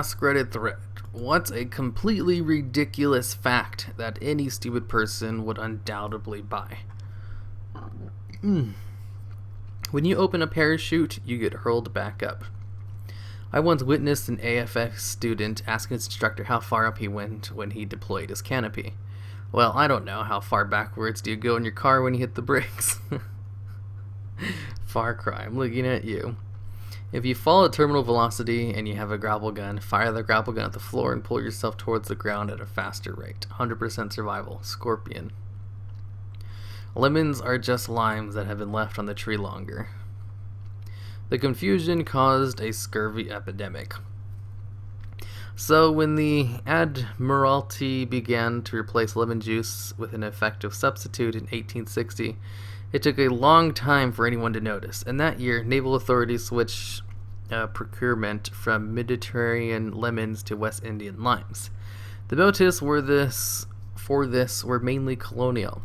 Askreddit thread. What's a completely ridiculous fact that any stupid person would undoubtedly buy? When you open a parachute, you get hurled back up. I once witnessed an AFX student asking his instructor how far up he went when he deployed his canopy. Well, I don't know. How far backwards do you go in your car when you hit the brakes? Far Cry, I'm looking at you. If you fall at terminal velocity and you have a grapple gun, fire the grapple gun at the floor and pull yourself towards the ground at a faster rate. 100% survival. Scorpion. Lemons are just limes that have been left on the tree longer. The confusion caused a scurvy epidemic. So when the Admiralty began to replace lemon juice with an effective substitute in 1860, it took a long time for anyone to notice, and that year, naval authorities switched procurement from Mediterranean lemons to West Indian limes. The motives for this were mainly colonial.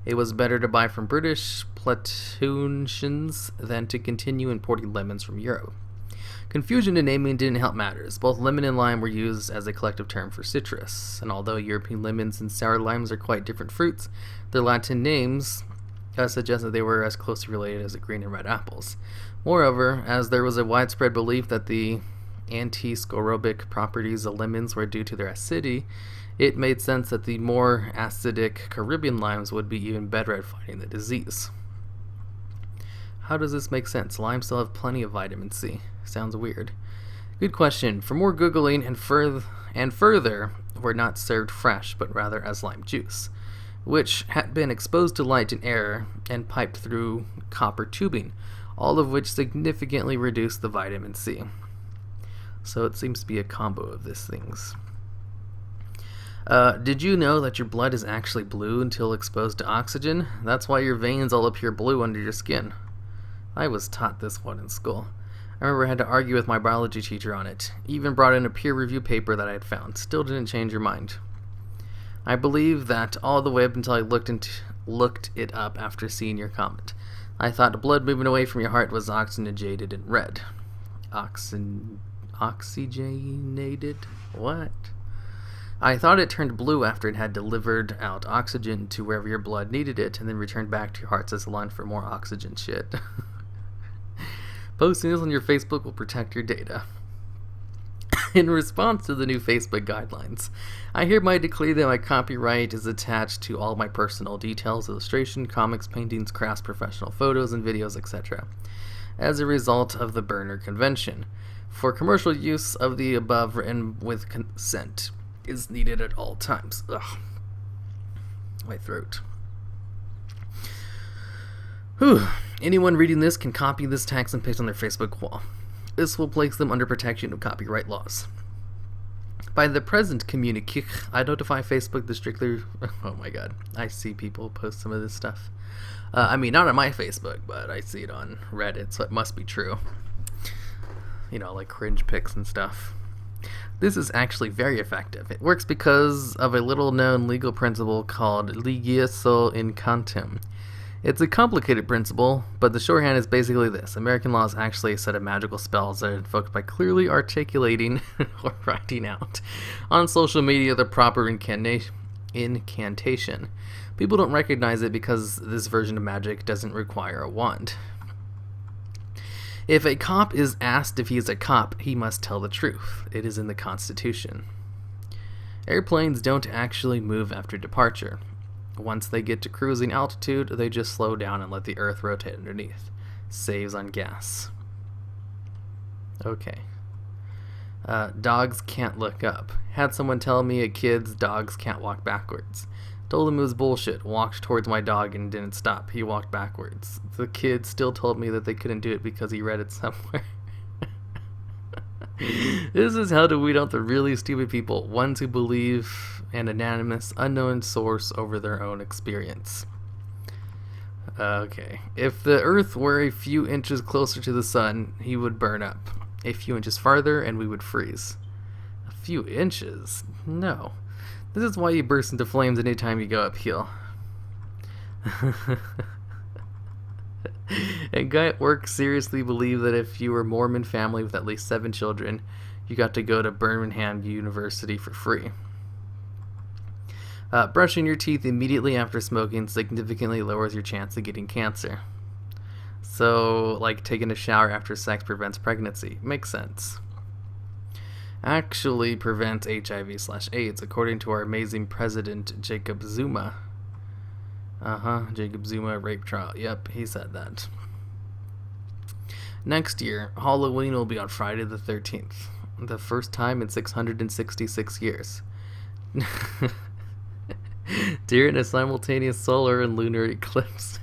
It was better to buy from British platoons than to continue importing lemons from Europe. Confusion in naming didn't help matters. Both lemon and lime were used as a collective term for citrus, and although European lemons and sour limes are quite different fruits, their Latin names suggest that they were as closely related as the green and red apples. Moreover, as there was a widespread belief that the anti-sclerotic properties of lemons were due to their acidity, it made sense that the more acidic Caribbean limes would be even better at fighting the disease. How does this make sense? Limes still have plenty of vitamin C. Sounds weird. Good question. For more Googling and further, were not served fresh, but rather as lime juice, which had been exposed to light and air and piped through copper tubing, all of which significantly reduced the vitamin C. So it seems to be a combo of these things. Did you know that your blood is actually blue until exposed to oxygen? That's why your veins all appear blue under your skin. I was taught this one in school. I remember I had to argue with my biology teacher on it. He even brought in a peer-reviewed paper that I had found. Still didn't change your mind. I believe that all the way up until I looked it up after seeing your comment. I thought the blood moving away from your heart was oxygenated in red. Oxygenated? What? I thought it turned blue after it had delivered out oxygen to wherever your blood needed it and then returned back to your heart as a line for more oxygen shit. Posting this on your Facebook will protect your data. In response to the new Facebook guidelines, I hereby declare that my copyright is attached to all my personal details, illustration, comics, paintings, crafts, professional photos, and videos, etc. as a result of the Burner Convention. For commercial use of the above written with consent is needed at all times. Ugh. My throat. Whew. Anyone reading this can copy this text and paste on their Facebook wall. This will place them under protection of copyright laws. By the present communique, I notify Facebook the strictly... Oh my god. I see people post some of this stuff. Not on my Facebook, but I see it on Reddit, so it must be true. You know, like cringe pics and stuff. This is actually very effective. It works because of a little-known legal principle called legislacio in cantem. It's a complicated principle, but the shorthand is basically this. American law is actually a set of magical spells that are invoked by clearly articulating or writing out on social media the proper incantation. People don't recognize it because this version of magic doesn't require a wand. If a cop is asked if he is a cop, he must tell the truth. It is in the Constitution. Airplanes don't actually move after departure. Once they get to cruising altitude, they just slow down and let the Earth rotate underneath. Saves on gas. Okay. Dogs can't look up. Had someone tell me a kid's dogs can't walk backwards. Told him it was bullshit. Walked towards my dog and didn't stop. He walked backwards. The kid still told me that they couldn't do it because he read it somewhere. This is how to weed out the really stupid people, ones who believe an anonymous, unknown source over their own experience. Okay. If the Earth were a few inches closer to the sun, he would burn up. A few inches farther, and we would freeze. A few inches? No. This is why you burst into flames anytime you go uphill. A guy at work seriously believed that if you were a Mormon family with at least 7 children, you got to go to Birmingham University for free. Brushing your teeth immediately after smoking significantly lowers your chance of getting cancer. So, like taking a shower after sex prevents pregnancy. Makes sense. Actually prevents HIV/AIDS, according to our amazing president, Jacob Zuma. Jacob Zuma rape trial. Yep, he said that. Next year, Halloween will be on Friday the 13th. The first time in 666 years. During a simultaneous solar and lunar eclipse.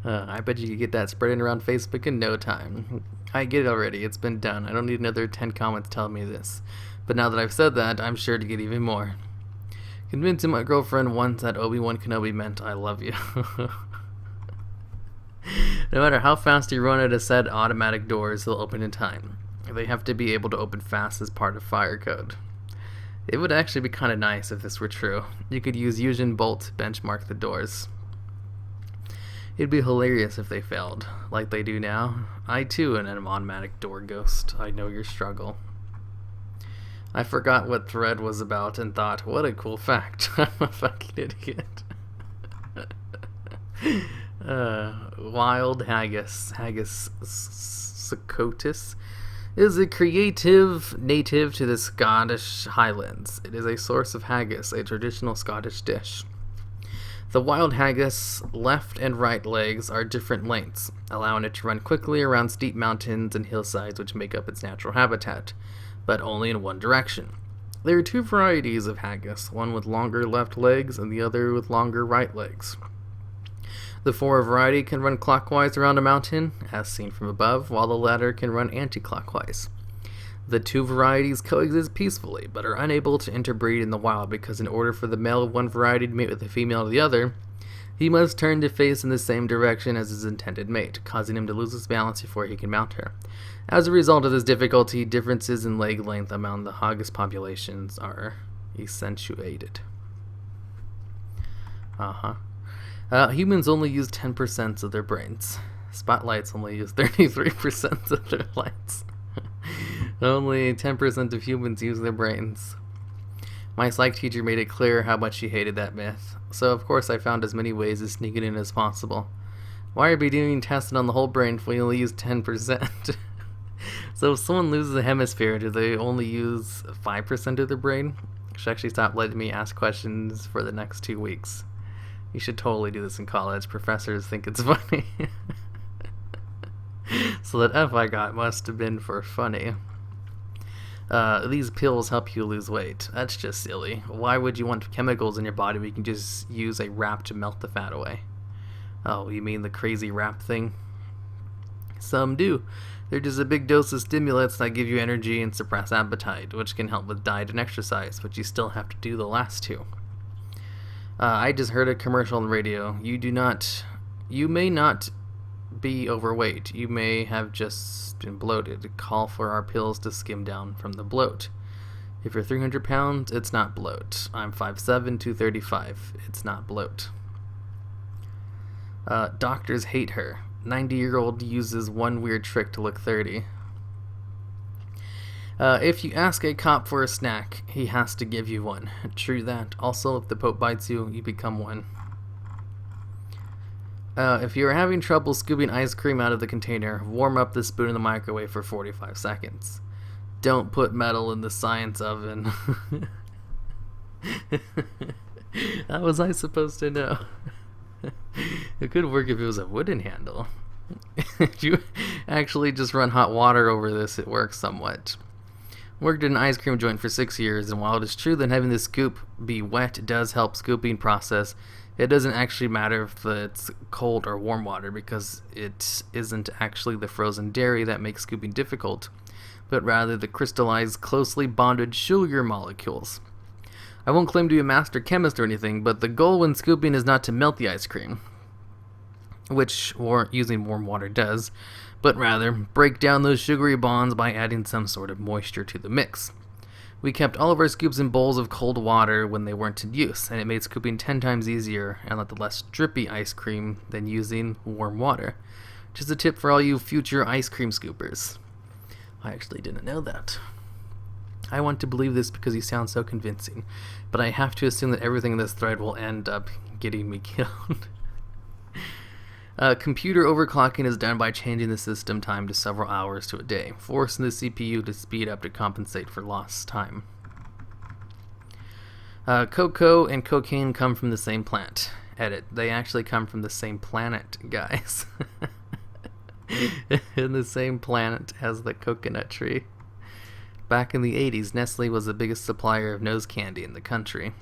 I bet you could get that spreading around Facebook in no time. I get it already. It's been done. I don't need another 10 comments telling me this. But now that I've said that, I'm sure to get even more. Convincing my girlfriend once that Obi-Wan Kenobi meant I love you. No matter how fast you run at a set, automatic doors will open in time. They have to be able to open fast as part of fire code. It would actually be kind of nice if this were true. You could use Usain Bolt to benchmark the doors. It'd be hilarious if they failed, like they do now. I too am an automatic door ghost. I know your struggle. I forgot what Thread was about and thought, what a cool fact. I'm a fucking idiot. Wild haggis, Haggis scotus, is a creative native to the Scottish Highlands. It is a source of haggis, a traditional Scottish dish. The wild haggis left and right legs are different lengths, allowing it to run quickly around steep mountains and hillsides which make up its natural habitat, but only in one direction. There are two varieties of haggis, one with longer left legs and the other with longer right legs. The former variety can run clockwise around a mountain, as seen from above, while the latter can run anti-clockwise. The two varieties coexist peacefully, but are unable to interbreed in the wild because in order for the male of one variety to mate with the female of the other, he must turn to face in the same direction as his intended mate, causing him to lose his balance before he can mount her. As a result of this difficulty, differences in leg length among the haggis populations are accentuated. Humans only use 10% of their brains. Spotlights only use 33% of their lights. Only 10% of humans use their brains. My psych teacher made it clear how much she hated that myth, so of course I found as many ways to sneak it in as possible. Why are we doing testing on the whole brain if we only use 10%? So if someone loses a hemisphere, do they only use 5% of their brain? You should actually stop letting me ask questions for the next 2 weeks. You should totally do this in college. Professors think it's funny. So that F I got must have been for funny. These pills help you lose weight. That's just silly. Why would you want chemicals in your body when you can just use a wrap to melt the fat away? Oh, you mean the crazy wrap thing? Some do. They're just a big dose of stimulants that give you energy and suppress appetite, which can help with diet and exercise, but you still have to do the last two. I just heard a commercial on the radio. You may not be overweight. You may have just been bloated. Call for our pills to skim down from the bloat. If you're 300 pounds, it's not bloat. I'm 5'7", 235. It's not bloat. Doctors hate her. 90-year-old uses one weird trick to look 30. If you ask a cop for a snack, he has to give you one. True that. Also, if the Pope bites you, you become one. If you are having trouble scooping ice cream out of the container, warm up the spoon in the microwave for 45 seconds. Don't put metal in the science oven. How was I supposed to know? It could work if it was a wooden handle. If you actually just run hot water over this, it works somewhat. Worked in an ice cream joint for 6 years, and while it is true that having the scoop be wet does help scooping process, it doesn't actually matter if it's cold or warm water because it isn't actually the frozen dairy that makes scooping difficult, but rather the crystallized, closely bonded sugar molecules. I won't claim to be a master chemist or anything, but the goal when scooping is not to melt the ice cream, which using warm water does, but rather break down those sugary bonds by adding some sort of moisture to the mix. We kept all of our scoops in bowls of cold water when they weren't in use, and it made scooping 10 times easier and led to less drippy ice cream than using warm water. Just a tip for all you future ice cream scoopers. I actually didn't know that. I want to believe this because you sound so convincing, but I have to assume that everything in this thread will end up getting me killed. Computer overclocking is done by changing the system time to several hours to a day, forcing the CPU to speed up to compensate for lost time. Cocoa and cocaine come from the same plant. Edit. They actually come from the same planet, guys. In the same planet as the coconut tree. Back in the 80s, Nestle was the biggest supplier of nose candy in the country.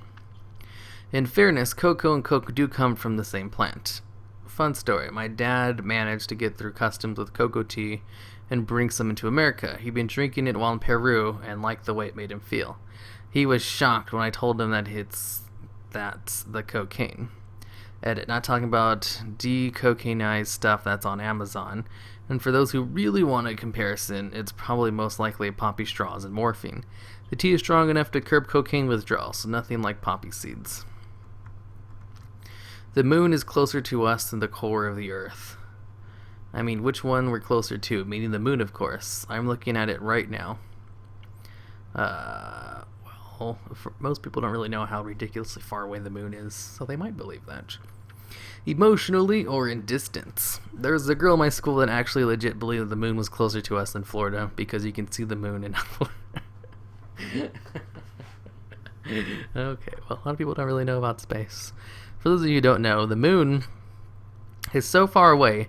In fairness, cocoa and coke do come from the same plant. Fun story. My dad managed to get through customs with cocoa tea and bring some into America. He'd been drinking it while in Peru and liked the way it made him feel. He was shocked when I told him that that's the cocaine. Edit. Not talking about decocainized stuff that's on Amazon. And for those who really want a comparison, it's probably most likely poppy straws and morphine. The tea is strong enough to curb cocaine withdrawal, so nothing like poppy seeds. The moon is closer to us than the core of the earth. I mean, which one we're closer to? Meaning the moon, of course. I'm looking at it right now. Most people don't really know how ridiculously far away the moon is, so they might believe that. Emotionally or in distance. There's a girl in my school that actually legit believed that the moon was closer to us than Florida because you can see the moon in Florida. Okay, well, a lot of people don't really know about space. For those of you who don't know, the moon is so far away,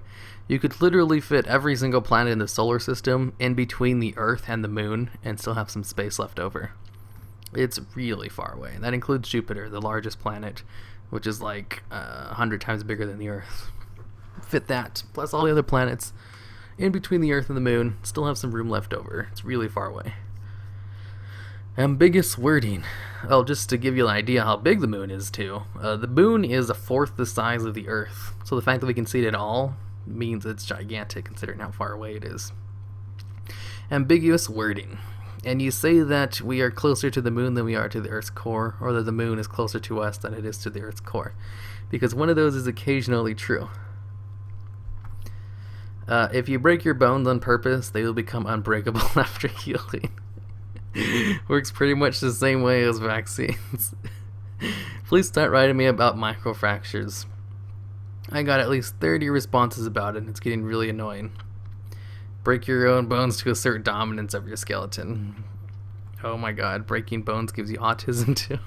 you could literally fit every single planet in the solar system in between the Earth and the moon and still have some space left over. It's really far away. That includes Jupiter, the largest planet, which is like 100 times bigger than the Earth. Fit that, plus all the other planets in between the Earth and the moon, still have some room left over. It's really far away. Ambiguous wording. Well, just to give you an idea how big the moon is, too. The moon is a fourth the size of the Earth, so the fact that we can see it at all means it's gigantic considering how far away it is. Ambiguous wording. And you say that we are closer to the moon than we are to the Earth's core, or that the moon is closer to us than it is to the Earth's core. Because one of those is occasionally true. If you break your bones on purpose, they will become unbreakable after healing. Works pretty much the same way as vaccines. Please start writing me about microfractures. I got at least 30 responses about it, and it's getting really annoying. Break your own bones to assert dominance of your skeleton. Oh my god, breaking bones gives you autism too.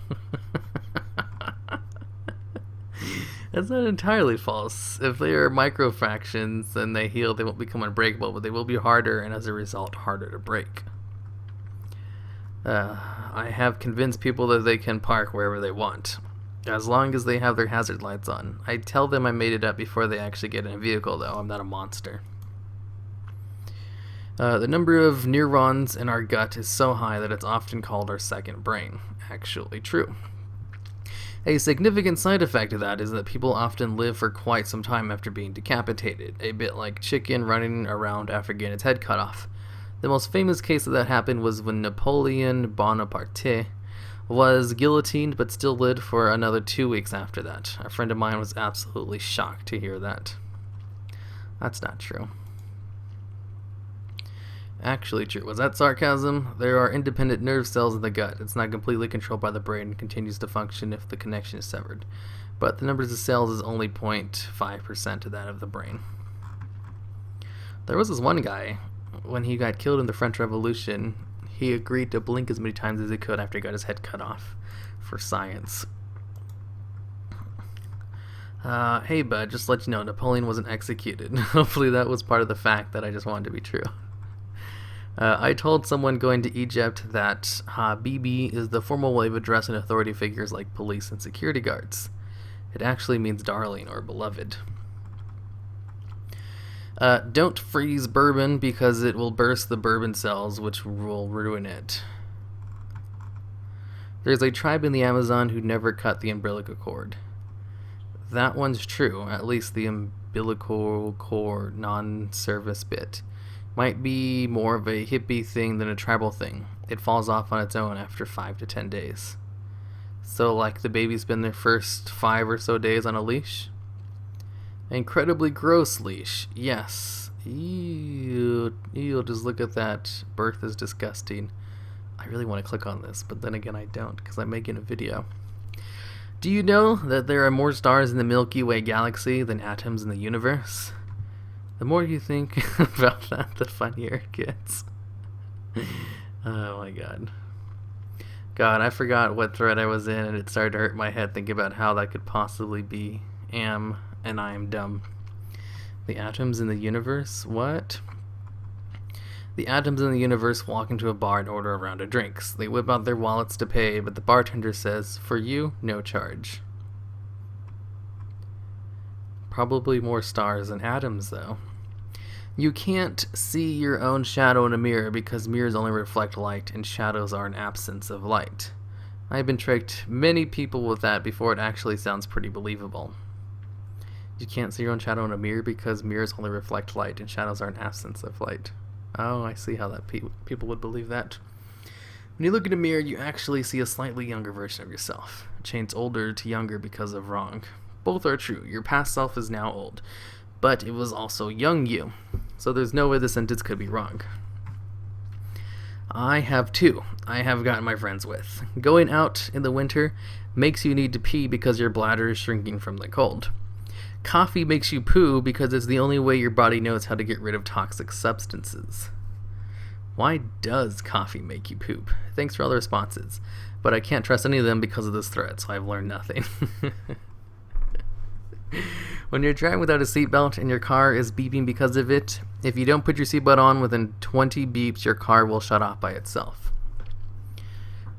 That's not entirely false. If they are microfractions and they heal, they won't become unbreakable, but they will be harder and as a result harder to break. I have convinced people that they can park wherever they want, as long as they have their hazard lights on. I tell them I made it up before they actually get in a vehicle, though. I'm not a monster. The number of neurons in our gut is so high that it's often called our second brain. Actually true. A significant side effect of that is that people often live for quite some time after being decapitated, a bit like chicken running around after getting its head cut off. The most famous case of that happened was when Napoleon Bonaparte was guillotined but still lived for another 2 weeks after that. A friend of mine was absolutely shocked to hear that. That's not true. Actually true. Was that sarcasm? There are independent nerve cells in the gut. It's not completely controlled by the brain and continues to function if the connection is severed. But the numbers of cells is only 0.5% of that of the brain. There was this one guy, when he got killed in the French Revolution, he agreed to blink as many times as he could after he got his head cut off for science. Hey bud, just to let you know, Napoleon wasn't executed. Hopefully that was part of the fact that I just wanted to be true. I told someone going to Egypt that Habibi is the formal way of addressing authority figures like police and security guards. It actually means darling or beloved. Don't freeze bourbon because it will burst the bourbon cells, which will ruin it. There's a tribe in the Amazon who never cut the umbilical cord. That one's true, at least the umbilical cord non-service bit. Might be more of a hippie thing than a tribal thing. It falls off on its own after 5 to 10 days. So like the baby spend their first 5 or so days on a leash? Incredibly gross leash. Yes, Ew, just look at that. Birth is disgusting. I really want to click on this, but then again I don't, because I'm making a video. Do you know that there are more stars in the Milky Way galaxy than atoms in the universe? The more you think about that, the funnier it gets. Oh my god. God, I forgot what thread I was in, and it started to hurt my head thinking about how that could possibly be. And I am dumb. The atoms in the universe? What? The atoms in the universe walk into a bar and order a round of drinks. They whip out their wallets to pay, but the bartender says, "For you, no charge." Probably more stars than atoms, though. You can't see your own shadow in a mirror because mirrors only reflect light and shadows are an absence of light. I've been tricked many people with that before it actually sounds pretty believable. You can't see your own shadow in a mirror because mirrors only reflect light and shadows are an absence of light. Oh, I see how that people would believe that. When you look in a mirror, you actually see a slightly younger version of yourself. It changed older to younger because of wrong. Both are true. Your past self is now old, but it was also young you. So there's no way the sentence could be wrong. I have two I have gotten my friends with. Going out in the winter makes you need to pee because your bladder is shrinking from the cold. Coffee makes you poo because it's the only way your body knows how to get rid of toxic substances. Why does coffee make you poop? Thanks for all the responses, but I can't trust any of them because of this thread, so I've learned nothing. When you're driving without a seatbelt and your car is beeping because of it, if you don't put your seatbelt on within 20 beeps, your car will shut off by itself.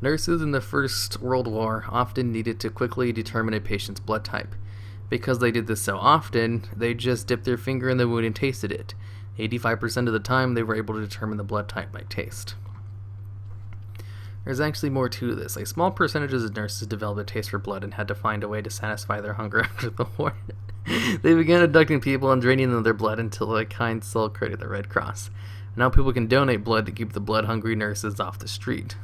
Nurses in the First World War often needed to quickly determine a patient's blood type. Because they did this so often, they just dipped their finger in the wound and tasted it. 85% of the time, they were able to determine the blood type by taste. There's actually more to this. A small percentage of nurses developed a taste for blood and had to find a way to satisfy their hunger after the war. They began abducting people and draining them of their blood until a kind soul created the Red Cross. Now people can donate blood to keep the blood-hungry nurses off the street.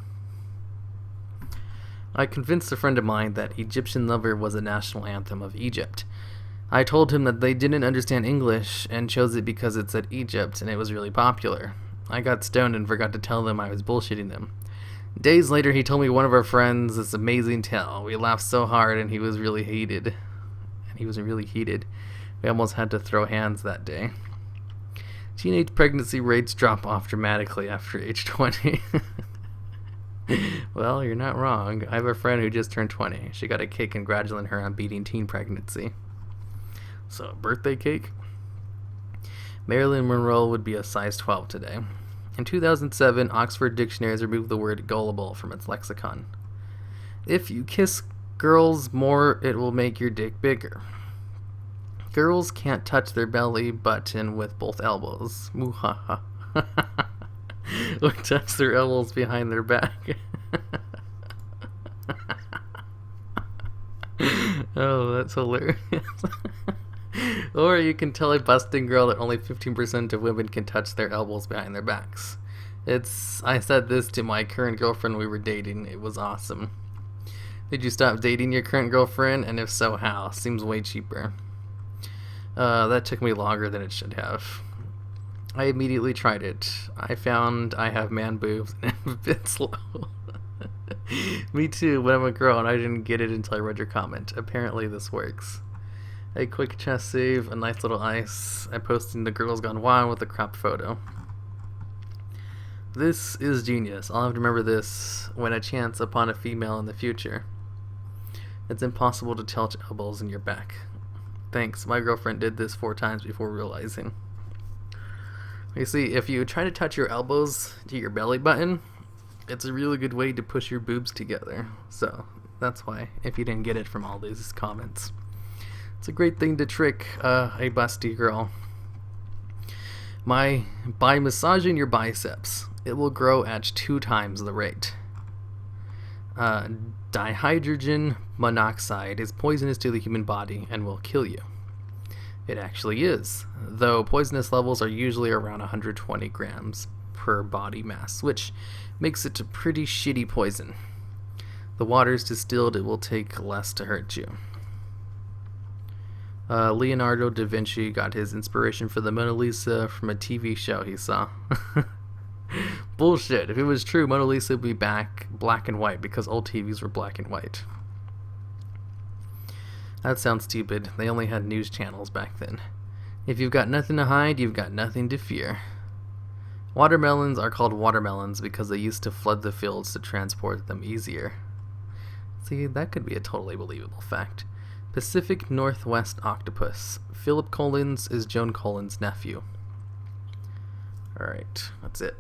I convinced a friend of mine that Egyptian Lover was a national anthem of Egypt. I told him that they didn't understand English and chose it because it said Egypt and it was really popular. I got stoned and forgot to tell them I was bullshitting them. Days later, he told me one of our friends this amazing tale. We laughed so hard and he was really heated. We almost had to throw hands that day. Teenage pregnancy rates drop off dramatically after age 20. Well, you're not wrong. I have a friend who just turned 20. She got a cake congratulating her on beating teen pregnancy. So, birthday cake? Marilyn Monroe would be a size 12 today. In 2007, Oxford Dictionaries removed the word gullible from its lexicon. If you kiss girls more, it will make your dick bigger. Girls can't touch their belly button with both elbows. Muhaha. Or touch their elbows behind their back. Oh, that's hilarious. Or you can tell a busting girl that only 15% of women can touch their elbows behind their backs. I said this to my current girlfriend we were dating. It was awesome. Did you stop dating your current girlfriend? And if so, how? Seems way cheaper. That took me longer than it should have. I immediately tried it. I found I have man boobs and I'm a bit slow. Me too, but I'm a girl and I didn't get it until I read your comment. Apparently this works. A quick chest save, a nice little ice. I posted the Girls Gone Wild with a cropped photo. This is genius. I'll have to remember this when I chance upon a female in the future. It's impossible to touch elbows in your back. Thanks, my girlfriend did this 4 times before realizing. You see, if you try to touch your elbows to your belly button, it's a really good way to push your boobs together. So, that's why, if you didn't get it from all these comments. It's a great thing to trick a busty girl. By massaging your biceps, it will grow at 2 times the rate. Dihydrogen monoxide is poisonous to the human body and will kill you. It actually is, though poisonous levels are usually around 120 grams per body mass, which makes it a pretty shitty poison. The water is distilled, it will take less to hurt you. Leonardo da Vinci got his inspiration for the Mona Lisa from a TV show he saw. Bullshit. If it was true, Mona Lisa would be back black and white because old TVs were black and white. That sounds stupid. They only had news channels back then. If you've got nothing to hide, you've got nothing to fear. Watermelons are called watermelons because they used to flood the fields to transport them easier. See, that could be a totally believable fact. Pacific Northwest octopus. Philip Collins is Joan Collins' nephew. Alright, that's it.